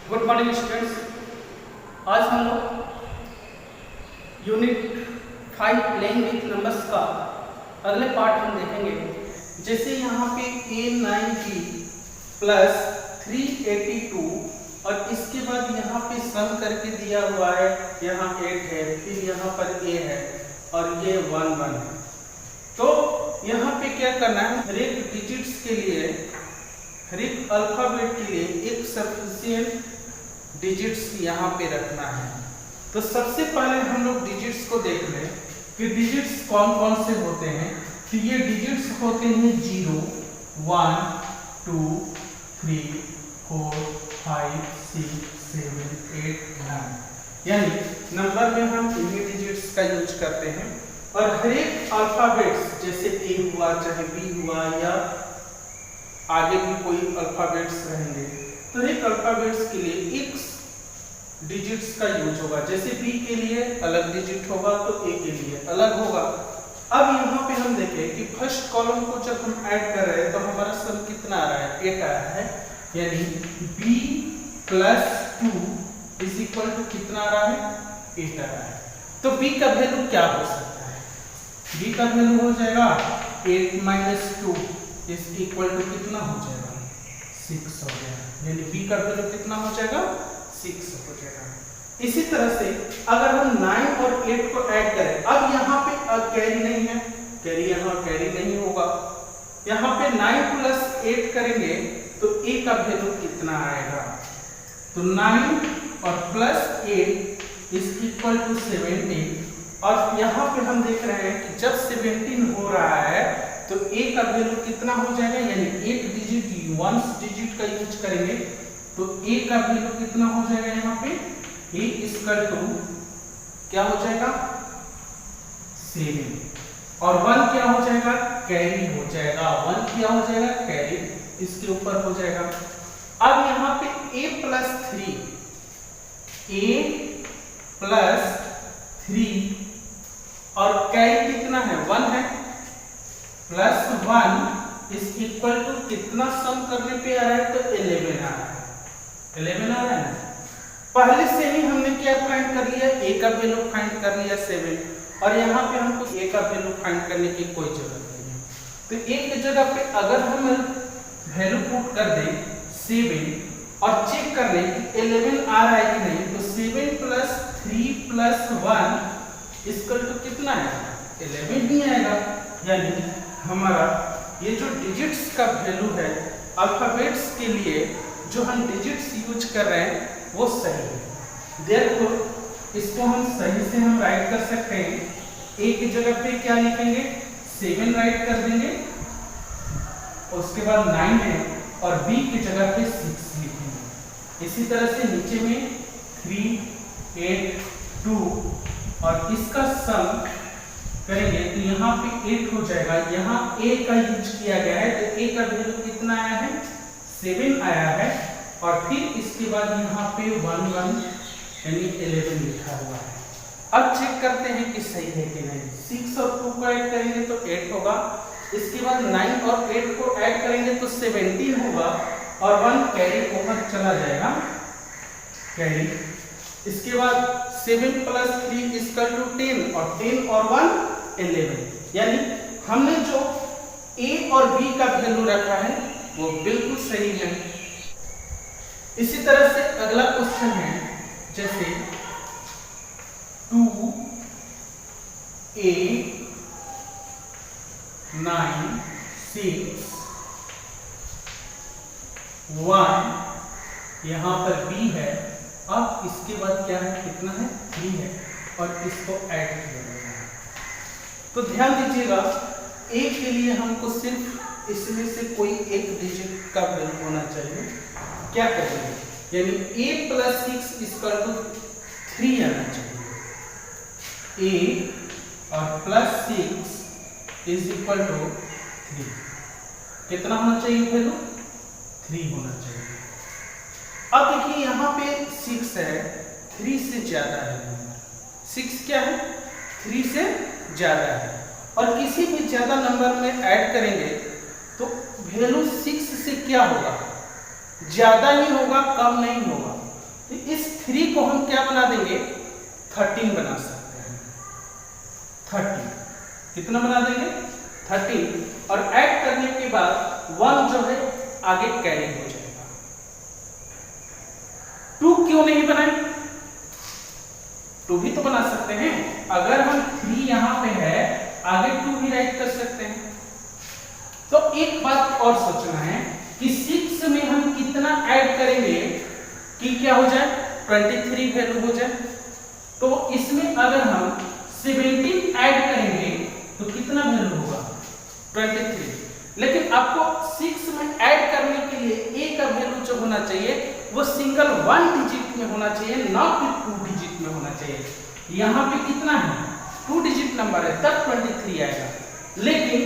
Good morning students. आज हम लोग यूनिट 5 प्लेइंग विथ नंबर्स का अगले पार्ट हम देखेंगे। जैसे यहाँ पे A90 प्लस 382 और इसके बाद यहाँ पे सम करके दिया हुआ है, यहाँ 8 है, फिर यहाँ पर A है और ये 1 1 है। तो यहाँ पे क्या करना है, हर एक डिजिट्स के लिए, हर एक अल्फाबेट के लिए एक सफिशिएंट डिजिट्स यहाँ पे रखना है। तो सबसे पहले हम लोग डिजिट्स को देख लें कि डिजिट्स कौन कौन से होते हैं। तो ये डिजिट्स होते हैं 0 1 2 3 4 5 6 7 8 9, यानी नंबर में हम इन्हीं डिजिट्स का यूज करते हैं। और हर एक अल्फाबेट्स जैसे ए हुआ, चाहे बी हुआ, या आगे भी कोई अल्फाबेट्स रहेंगे, तो एक अल्फाबेट्स के लिए एक डिजिट्स का यूज होगा। जैसे बी के लिए अलग डिजिट होगा तो ए के लिए अलग होगा। अब यहाँ पे हम देखें कि फर्स्ट कॉलम को जब हम ऐड कर रहे हैं तो हमारा सम कितना आ रहा है, 8 आया है, यानी b + 2 इज इक्वल टू कितना आ रहा है, 8 आ रहा है। तो b का वैल्यू क्या हो सकता है, b का वैल्यू हो जाएगा 8 - 2 इज इक्वल टू कितना हो जाएगा, 6 हो जाएगा, यानी b का वैल्यू कितना हो जाएगा, 6 हो जाएगा। इसी तरह से अगर हम 9 और 8 को ऐड करें, अब यहाँ पे कैरी नहीं है, कैरी यहाँ कैरी नहीं होगा, यहाँ पे 9 + 8 करेंगे तो a का वैल्यू कितना आएगा, तो 9 और +8 इज इक्वल टू 17। और यहाँ पे हम देख रहे हैं कि जब 17 हो रहा है तो a का वैल्यू कितना हो जाएगा, यानी एक डिजिट वंस डिजिट का यूज करेंगे तो a का वैल्यू कितना हो जाएगा, यहाँ पे a = क्या हो जाएगा, 7, और 1 क्या हो जाएगा, कैरी हो जाएगा, 1 क्या हो जाएगा, कैरी इसके ऊपर हो जाएगा। अब यहाँ पे a + 3 और कैरी कितना है, 1 है, +1 इज इक्वल टू कितना सम करने पे आ रहा है, तो 11 आ रहा है, 11 आ रहा है ना। पहले से ही हमने क्या फाइंड कर लिया, a का वैल्यू फाइंड कर लिया 7, और यहाँ पे हमको a का वैल्यू फाइंड करने की कोई जरूरत नहीं है। तो एक जगह पे अगर हम वैल्यू पुट कर दें 7 और चेक कर लें कि 11 आ रहा है कि नहीं, तो 7 + 3 + 1 इक्वल टू कितना है, 11 ही आएगा। यानी हमारा ये जो डिजिट्स का वैल्यू है अल्फाबेट्स के लिए, जो हम डिजिट्स यूज कर रहे हैं वो सही है। देयरफॉर इसको हम सही से हम राइट कर सकते हैं। a की जगह पे क्या लिखेंगे, 7 राइट कर देंगे, उसके बाद 9 है, और b की जगह पे 6 लिखेंगे। इसी तरह से नीचे में 3 8 2 और इसका सम करेंगे तो यहाँ पे 8 हो जाएगा। यहाँ a का यूज किया गया है तो a का वैल्यू कितना आया है, 7 आया है, और फिर इसके बाद यहाँ पे 1 1 यानी 11 लिखा हुआ है। अब चेक करते हैं कि सही है कि नहीं। 6 और 2 को ऐड करेंगे तो 8 होगा, इसके बाद 9 और 8 को ऐड करेंगे तो 17 होगा, और 1 कैरी ओवर चला जाएगा, कैरी। इसके बाद 7 + 3 इक्वल टू 10, और 10 और 1 11, यानी हमने जो a और b का वैल्यू रखा है वो बिल्कुल सही है। इसी तरह से अगला क्वेश्चन है, जैसे 2 a 9 6 1, यहाँ पर b है, अब इसके बाद क्या है, कितना है, 3 है, और इसको ऐड किया गया है। तो ध्यान दीजिएगा, a के लिए हमको सिर्फ इसमें से कोई एक डिजिट का वैल्यू होना चाहिए। क्या करेंगे, यानी a + 6 = 3 आना चाहिए, a और +6 इज इक्वल टू 3। कितना होना चाहिए वैल्यू, 3 होना चाहिए। अब देखिए यहाँ पे 6 है, 3 से ज्यादा है, 6 क्या है, 3 से ज्यादा है, और किसी भी ज्यादा नंबर में ऐड करेंगे तो वैल्यू 6 से क्या होगा, ज्यादा ही होगा, कम नहीं होगा। तो इस 3 को हम क्या बना देंगे, 13 बना सकते हैं। 13 कितना बना देंगे, 13, और ऐड करने के बाद 1 जो है आगे कैरी हो जाएगा। 2 क्यों नहीं बनाए, 2 भी तो बना सकते हैं। अगर हम 3 यहां पे है, आगे 2 भी राइट कर सकते हैं। तो एक बात और सोचना है कि 6 में हम कितना ऐड करेंगे कि क्या हो जाए, 23 वैल्यू हो जाए। तो इसमें अगर हम 17 ऐड करेंगे तो कितना वैल्यू होगा, 23। लेकिन आपको 6 में ऐड करने के लिए ए का वैल्यू जो होना चाहिए वो सिंगल 1 डिजिट में होना चाहिए, ना कि 2 डिजिट में होना चाहिए। यहाँ पे कितना है, 2 डिजिट नंबर है, तब 23 आएगा। लेकिन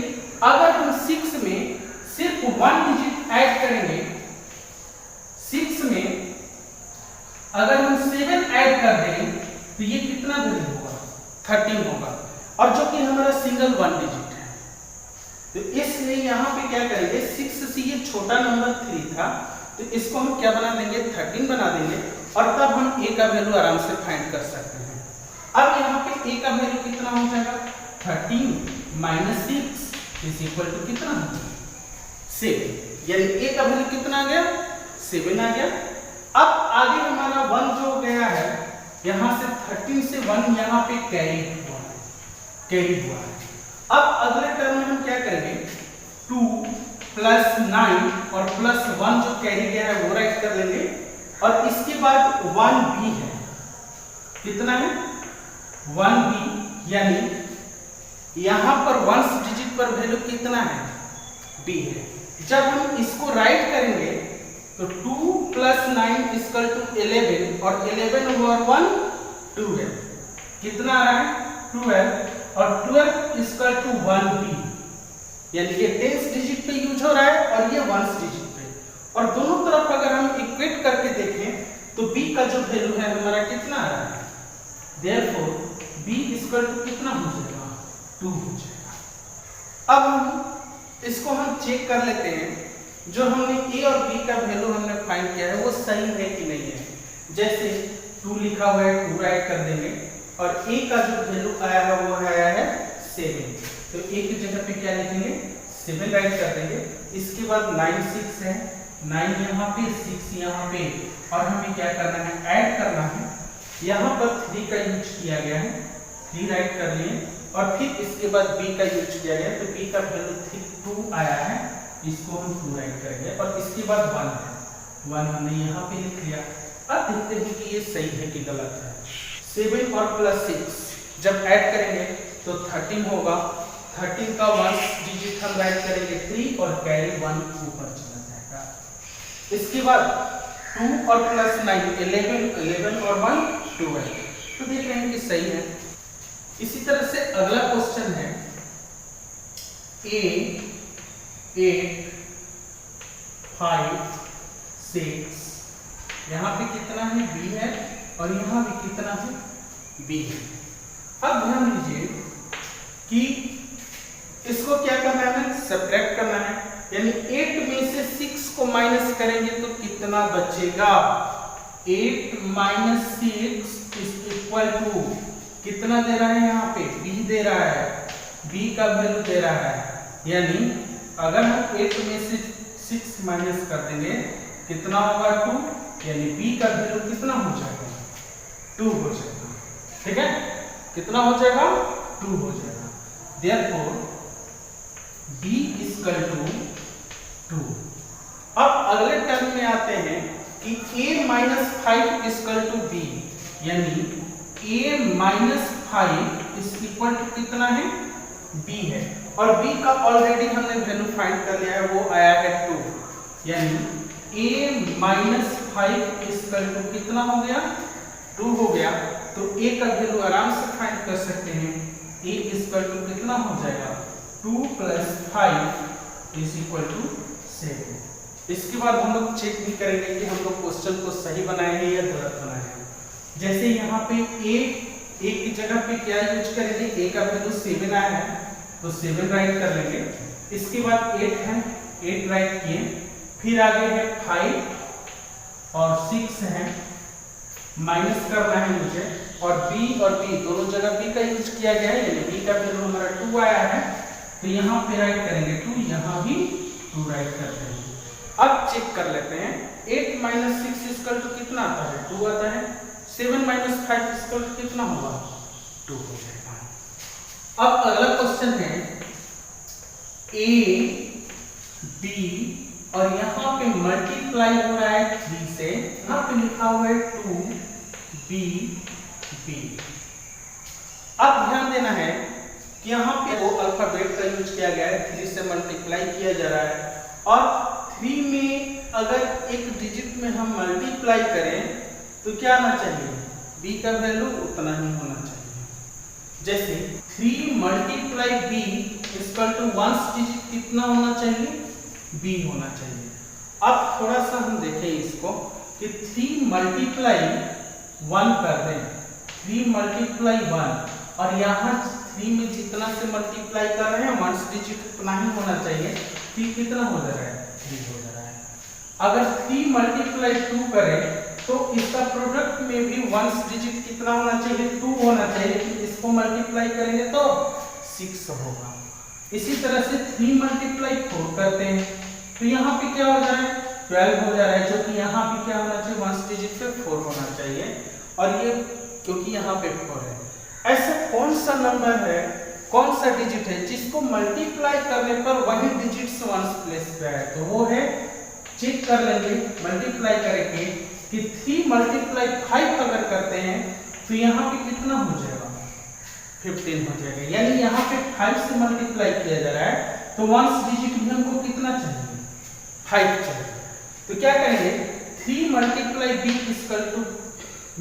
अगर हम 6 में सिर्फ 1 डिजिट ऐड करेंगे, 6 में अगर हम 7 ऐड कर दें तो ये कितना वैल्यू होगा, 13 होगा, और जो कि हमारा सिंगल 1 डिजिट है। तो इसलिए यहाँ पे क्या करेंगे, 6 से ये छोटा नंबर 3 था, तो इसको हम क्या बना देंगे, 13 बना देंगे, और तब हम ए का वैल्यू आराम से फाइंड कर सकते हैं। अब यहाँ पे ए का वैल्यू कितना हो जाएगा, 13 माइनस 6 इज इक्वल टू कितना, 7। यानी ए का वैल्यू कितना आ गया, 7 आ गया। अब आगे हमारा 1 जो गया है, यहाँ से 13 से 1 यहाँ पे कैरी हुआ है। अब अगले टर्म में हम क्या करेंगे, 2 प्लस 9 और प्लस 1 जो कैरी गया है वो राइट कर लेंगे, और इसके बाद 1 भी है, कितना है, 1 भी, यानी यहां पर 1 डिजिट पर वैल्यू कितना है, b है। जब हम इसको राइट करेंगे तो 2 प्लस 9 इक्वल टू 11, और 11 ओवर 1 2 है, कितना आ रहा है, 12, और 12 इक्वल टू 1b, यानी ये 10 डिजिट पे यूज हो रहा है और ये 1 डिजिट पे। और दोनों तरफ अगर हम इक्वेट करके देखें तो b का जो वैल्यू है हमारा कितना आ रहा है, देयरफॉर b इक्वल टू कितना हो जाएगा, 2 हो जाएगा। अब हम इसको हम चेक कर लेते हैं, जो हमने a और b का वैल्यू हमने फाइंड किया है वो सही है कि नहीं है। जैसे 2 लिखा हुआ है, 2 राइट कर देंगे, और a का जो वैल्यू आया है वो आया है 7, तो a की जगह पे क्या लिखेंगे, 7 राइट कर देंगे। इसके बाद 9 6 है, 9 यहाँ पे, 6 यहाँ पे, और हमें क्या करना है, ऐड करना है। यहाँ पर 3 का यूज किया गया है, 3 राइट कर लिए, और फिर इसके बाद b का यूज किया गया, तो b का वैल्यू 2 आया है, इसको हम 2 राइट करेंगे, और इसके बाद 1 है, 1 हमने यहाँ पे लिख लिया। अब देखते हैं कि ये सही है कि गलत है। 7 और प्लस 6 जब ऐड करेंगे तो 13 होगा, 13 का 1 डिजिट हम राइट करेंगे 3, और कैरी 1 ऊपर चला जाएगा। इसके बाद 2 और प्लस 9 11 और 1 12, तो देख रहे हैं कि सही है। इसी तरह से अगला क्वेश्चन है, a 8 5 6, यहाँ पे कितना है, b है, और यहाँ भी कितना है, b है। अब ध्यान दीजिए कि इसको क्या करना है, सब्ट्रैक्ट करना है, यानी 8 में से 6 को माइनस करेंगे तो कितना बचेगा, 8 माइनस 6 इज इक्वल टू कितना दे रहा है, यहाँ पे b दे रहा है, b का वैल्यू दे रहा है, यानी अगर हम 8 में से 6 माइनस कर देंगे कितना होगा, 2, यानी b का वैल्यू कितना हो जाएगा, 2 हो जाएगा। ठीक है, कितना हो जाएगा, 2 हो जाएगा। Therefore b equal to 2। अब अगले टर्म में आते हैं कि a minus 5 equal to b, यानी a minus 5 is equal to कितना है, b है, और b का ऑलरेडी हमने वैल्यू फाइंड कर लिया है, वो आया है 2, यानी a माइनस 5 इक्वल टू कितना हो गया, 2 हो गया। तो a का वैल्यू आराम से फाइंड कर सकते हैं, a इक्वल टू कितना हो जाएगा, 2 प्लस 5 इज इक्वल टू 7। इसके बाद हम लोग चेक भी करेंगे कि हम लोग क्वेश्चन को सही बनाए हैं या गलत बनाए हैं। जैसे यहाँ पे a की जगह पे क्या यूज करेंगे, a का वैल्यू 7 आया है, तो 7 राइट कर लेंगे। इसके बाद 8 है, 8 राइट किए, फिर आगे है 5 और 6 है, माइनस करना है मुझे, और b और b दोनों जगह b का यूज किया गया है, यानी b का वैल्यू हमारा 2 आया है, तो यहाँ पे राइट करेंगे 2, यहाँ भी 2 राइट करते हैं। अब चेक कर लेते हैं, 8 माइनस 6 इसका तो कितना आता है, 2 आता है। 7 माइनस 5 इसका तो कितना होगा, 2 हो जाएगा। अब अगला क्वेश्चन है a b और यहाँ पे मल्टीप्लाई हो रहा है 3 से, यहाँ पे लिखा हुआ है 2b b। अब ध्यान देना है कि यहाँ पे वो अल्फाबेट का यूज किया गया है, 3 से मल्टीप्लाई किया जा रहा है, और 3 में अगर एक डिजिट में हम मल्टीप्लाई करें तो क्या आना चाहिए, b का वैल्यू उतना ही होना चाहिए। जैसे 3 multiply b equal to 1 digit कितना होना चाहिए, b होना चाहिए। अब थोड़ा सा हम देखें इसको कि 3 मल्टीप्लाई 1 कर दें, 3 मल्टीप्लाई 1, और यहाँ 3 में जितना से मल्टीप्लाई कर रहे हैं 1 डिजिट उतना ही होना चाहिए, 3 कितना हो जा रहा है, 3 हो जा रहा है। अगर 3 मल्टीप्लाई 2 करें तो इसका प्रोडक्ट में भी 1 डिजिट कितना होना चाहिए, 2 होना चाहिए, इसको मल्टीप्लाई करेंगे तो 6 होगा। इसी तरह से 3 मल्टीप्लाई 4 करते हैं तो यहाँ पे क्या हो जा रहा है, 12 हो जा रहा है, जो कि यहाँ पे क्या होना चाहिए, 1 डिजिट पे 4 होना चाहिए, और ये क्योंकि यहाँ पे 4 है। ऐसा कौन सा नंबर है, कौन सा डिजिट है जिसको मल्टीप्लाई करने पर वही डिजिट्स 1 प्लेस पे आए, तो वो है, चेक कर लेंगे मल्टीप्लाई करेंगे कि 3 मल्टीप्लाई 5 अगर करते हैं तो यहाँ पे कितना हो जाएगा, 15 हो जाएगा। यानी यहाँ पे 5 से मल्टीप्लाई किया जा रहा है तो 1 डिजिट भी हमको कितना चाहिए, 5 चाहिए। तो क्या करेंगे, 3 multiply b equal to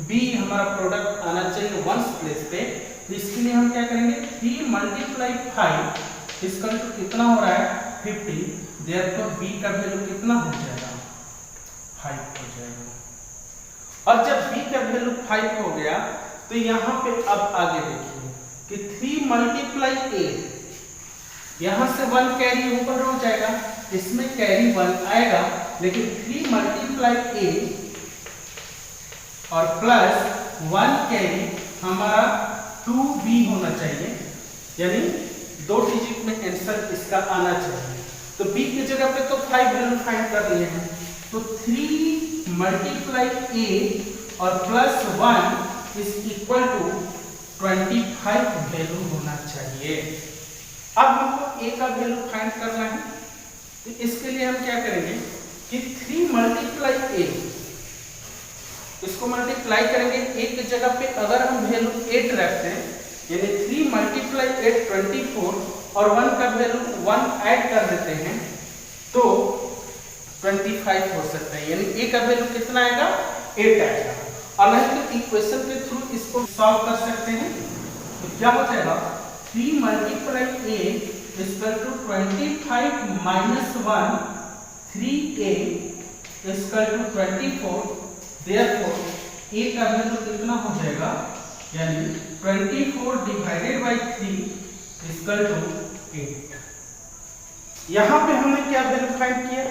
b हमारा प्रोडक्ट आना चाहिए 1 प्लेस पे, तो इसके लिए हम क्या करेंगे, 3 मल्टीप्लाई 5 इक्वल टू कितना हो रहा है, 50, देयरफॉर b का वैल्यू कितना हो जाएगा, 5 हो जाएगा। और जब b का वैल्यू 5 हो गया तो यहाँ पे अब आगे देखिए कि 3 मल्टीप्लाई 8, यहाँ से 1 कैरी ऊपर हो जाएगा, इसमें कैरी 1 आएगा, लेकिन 3 मल्टीप्लाई 8 और प्लस 1 कैरी हमारा 2b होना चाहिए, यानी 2 डिजिट में आंसर इसका आना चाहिए। तो b की जगह पे तो 5 वैल्यू फाइंड कर लिए हैं, तो 3 मल्टीप्लाई 8 और plus 1 is equal to 25 value होना चाहिए। अब हमको a का वैल्यू फाइंड करना है, तो इसके लिए हम क्या करेंगे कि 3 मल्टीप्लाई 8, इसको मल्टीप्लाई करेंगे, a की जगह पे अगर हम वैल्यू 8 रखते हैं, यानी 3 मल्टीप्लाई 8 24, और 1 का वैल्यू 1 ऐड कर देते हैं तो 25 हो सकता है, यानी a का वैल्यू कितना आएगा, 8 आएगा। और नहीं तो इक्वेशन के थ्रू इसको सॉल्व कर सकते हैं, तो क्या हो जाएगा, 3 multiply 8 equal to 25 minus 1, 3a equal to 24, therefore a का वैल्यू कितना हो जाएगा, यानी 24 डिवाइडेड बाय 3 इक्वल टू 8। यहाँ पे हमने क्या वैल्यू फाइंड किया,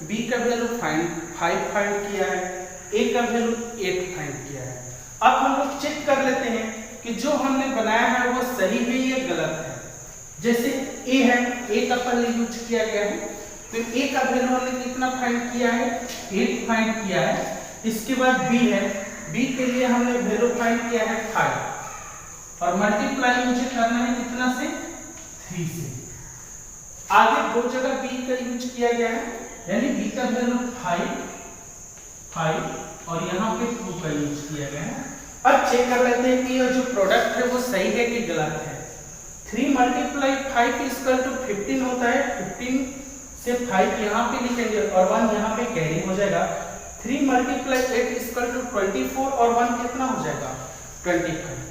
b का वैल्यू 5 फाइंड किया है, a का वैल्यू 8 फाइंड किया है। अब हम लोग चेक कर लेते हैं कि जो हमने बनाया है वो सही है या गलत है। जैसे a है, a का पहले यूज किया गया है, तो a का वैल्यू हमने कितना फाइंड किया है, 8 फाइंड किया है। इसके बाद b है, b के लिए हमने वैल्यू फाइंड किया है 5, और मल्टीप्लाई मुझे करना है कितना से, 3 से। आगे 2 जगह b का यूज किया गया है, यानी b का वैल्यू 5 और यहाँ पे 2 का यूज किया गया है। अब चेक कर लेते हैं कि ये जो प्रोडक्ट है वो सही है कि गलत है। 3 मल्टीप्लाई 5 इक्वल टू 15 होता है, 15 से 5 यहाँ पे लिखेंगे और 1 यहाँ पे कैरी हो जाएगा। 3 मल्टीप्लाई 8 इक्वल टू 24 और 1 कितना हो जाएगा, 25।